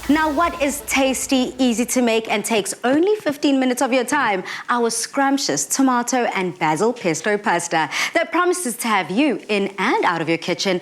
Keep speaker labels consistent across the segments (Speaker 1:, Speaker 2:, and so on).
Speaker 1: Now, what is tasty, easy to make, and takes only 15 minutes of your time? Our scrumptious tomato and basil pesto pasta that promises to have you in and out of your kitchen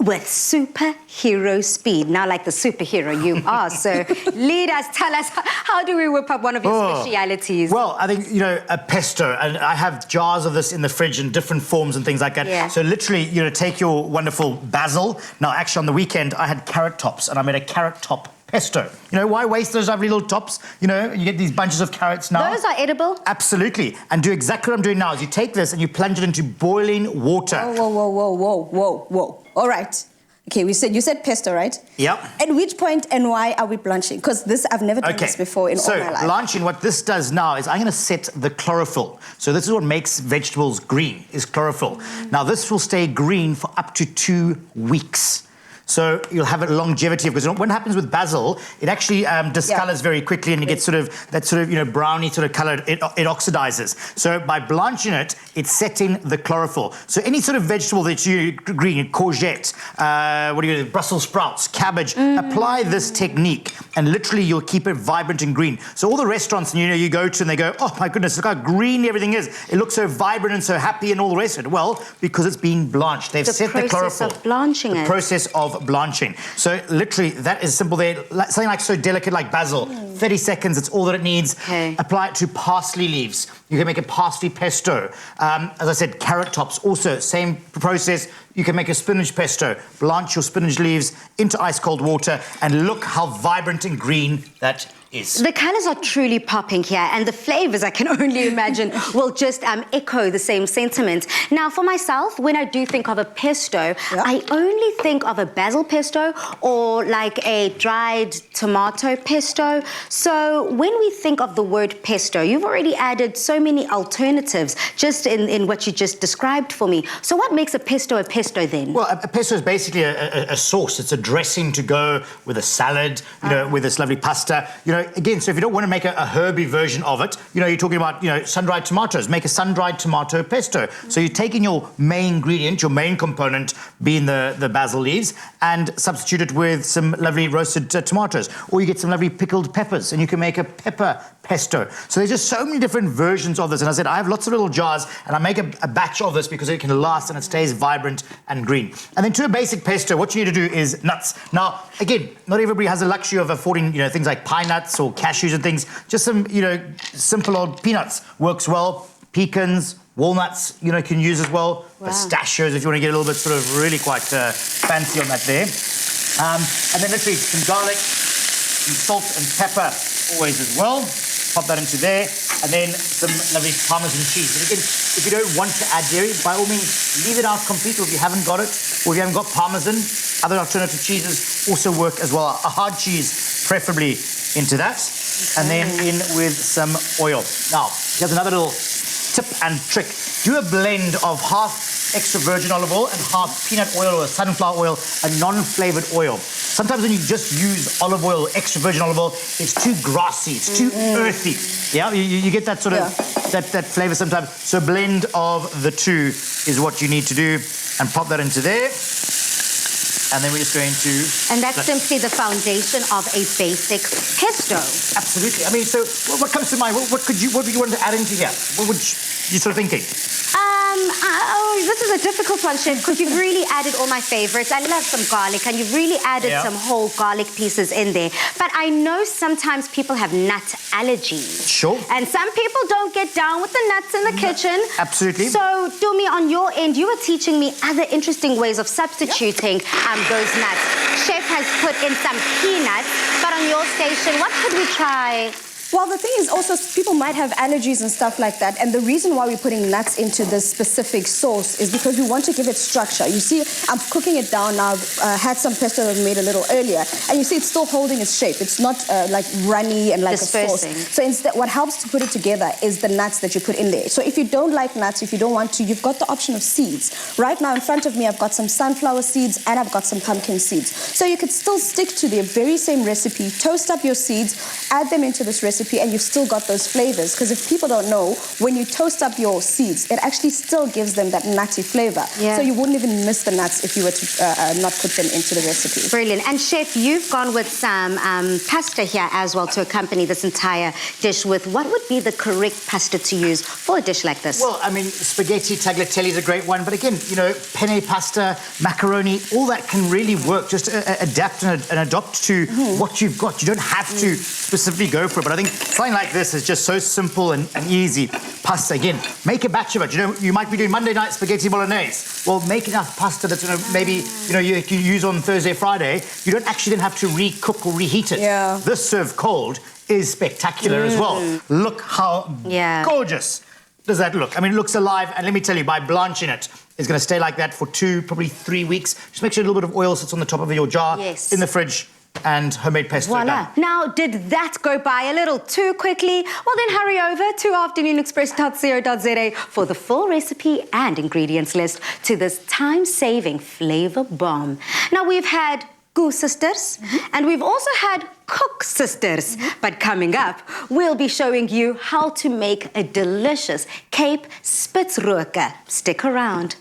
Speaker 1: with superhero speed. Now, like the superhero you are, so lead us, tell us, how do we whip up one of your specialities?
Speaker 2: Well, I think, you know, a pesto, and I have jars of this in the fridge in different forms and things like that.
Speaker 1: Yeah.
Speaker 2: So literally, you know, take your wonderful basil. Now, actually, on the weekend, I had carrot tops, and I made a carrot top pesto. You know, why waste those lovely little tops? You know, you get these bunches of carrots now.
Speaker 1: Those are edible?
Speaker 2: Absolutely. And do exactly what I'm doing now, is you take this and you plunge it into boiling water.
Speaker 3: Whoa. All right. Okay, you said pesto, right?
Speaker 2: Yep.
Speaker 3: At which point and why are we blanching? Because this, I've never done this before in all my life.
Speaker 2: So, blanching, what this does now is I'm going to set the chlorophyll. So this is what makes vegetables green, is chlorophyll. Now, this will stay green for up to 2 weeks. So you'll have a longevity, because what happens with basil, it actually discolors very quickly, and you get that you know, browny sort of color. It oxidizes. So by blanching it, it's setting the chlorophyll. So any sort of vegetable that you green, courgette, Brussels sprouts, cabbage, apply this technique, and literally you'll keep it vibrant and green. So all the restaurants, you know, you go to and they go, oh my goodness, look how green everything is. It looks so vibrant and so happy and all the rest of it. Well, because it's been blanched. They've set the chlorophyll.
Speaker 1: The process of blanching it.
Speaker 2: The process of blanching. So literally, that is simple there. Something like so delicate like basil, 30 seconds, it's all that it needs.
Speaker 1: Okay.
Speaker 2: Apply it to parsley leaves. You can make a parsley pesto. As I said, carrot tops, also same process. You can make a spinach pesto. Blanch your spinach leaves into ice cold water, and look how vibrant and green that is.
Speaker 1: The colours are truly popping here, and the flavours, I can only imagine, will just echo the same sentiment. Now, for myself, when I do think of a pesto, I only think of a basil pesto or like a dried tomato pesto. So when we think of the word pesto, you've already added so many alternatives just in what you just described for me. So what makes a pesto then?
Speaker 2: Well, a pesto is basically a sauce. It's a dressing to go with a salad, you know, with this lovely pasta. You know, again, so if you don't want to make a herby version of it, you know, you're talking about, you know, sun-dried tomatoes. Make a sun-dried tomato pesto. So you're taking your main ingredient, your main component being the basil leaves, and substitute it with some lovely roasted tomatoes. Or you get some lovely pickled peppers, and you can make a pepper pesto. So there's just so many different versions of this. And I said, I have lots of little jars, and I make a batch of this because it can last and it stays vibrant and green. And then to a basic pesto, what you need to do is nuts. Now, again, not everybody has the luxury of affording, you know, things like pine nuts or cashews and things. Just some, you know, simple old peanuts works well. Pecans, walnuts, you know, can use as well. Pistachios, if you want to get a little bit sort of really quite fancy on that there. And then literally some garlic, some salt and pepper always as well. Pop that into there, and then some lovely Parmesan cheese. And again, if you don't want to add dairy, by all means, leave it out completely. Or if you haven't got it, or if you haven't got Parmesan, other alternative cheeses also work as well. A hard cheese, preferably, into that. And then in with some oil. Now, here's another little tip and trick. Do a blend of half extra virgin olive oil and half peanut oil or sunflower oil, a non-flavored oil. Sometimes when you just use olive oil, extra virgin olive oil, it's too grassy, it's too earthy. Yeah, you get that sort of, that flavor sometimes. So a blend of the two is what you need to do, and pop that into there. And then we're just going to...
Speaker 1: And that's simply the foundation of a basic pesto.
Speaker 2: Absolutely. I mean, so what comes to mind? What would you want to add into here? What would you sort of thinking?
Speaker 1: This is a difficult one, Chef, because you've really added all my favorites. I love some garlic, and you've really added some whole garlic pieces in there. But I know sometimes people have nut allergies.
Speaker 2: Sure.
Speaker 1: And some people don't get down with the nuts in the kitchen.
Speaker 2: Absolutely.
Speaker 1: So, Dumi, on your end, you were teaching me other interesting ways of substituting those nuts. Chef has put in some peanuts, but on your station, what could we try?
Speaker 3: Well, the thing is also, people might have allergies and stuff like that, and the reason why we're putting nuts into this specific sauce is because we want to give it structure. You see, I'm cooking it down now. I've had some pesto that I made a little earlier, and you see it's still holding its shape. It's not like runny and like a sauce. So instead, what helps to put it together is the nuts that you put in there. So if you don't like nuts, if you don't want to, you've got the option of seeds. Right now in front of me, I've got some sunflower seeds and I've got some pumpkin seeds. So you could still stick to the very same recipe, toast up your seeds, add them into this recipe, recipe and you've still got those flavors. Because if people don't know, when you toast up your seeds, it actually still gives them that nutty flavor.
Speaker 1: Yeah.
Speaker 3: So you wouldn't even miss the nuts if you were to not put them into the recipe.
Speaker 1: Brilliant. And Chef, you've gone with some pasta here as well to accompany this entire dish with. What would be the correct pasta to use for a dish like this?
Speaker 2: Well, I mean, spaghetti tagliatelle is a great one, but again, you know, penne pasta, macaroni, all that can really work. Just adapt and adopt to what you've got. You don't have to specifically go for it, but I think something like this is just so simple and easy. Pasta, again, make a batch of it. You know, you might be doing Monday night spaghetti bolognese. Well, make enough pasta that's going to maybe, you know, you can use on Thursday, Friday. You don't actually then have to re-cook or reheat it.
Speaker 3: Yeah.
Speaker 2: This served cold is spectacular as well. Look how gorgeous does that look. I mean, it looks alive, and let me tell you, by blanching it, it's going to stay like that for 2, probably 3 weeks. Just make sure a little bit of oil sits on the top of your jar, in the fridge, and homemade pesto done.
Speaker 1: Now, did that go by a little too quickly? Well, then hurry over to afternoonexpress.co.za for the full recipe and ingredients list to this time-saving flavor bomb. Now, we've had Goose Sisters, and we've also had Cook Sisters. But coming up, we'll be showing you how to make a delicious Cape Spitzroke. Stick around.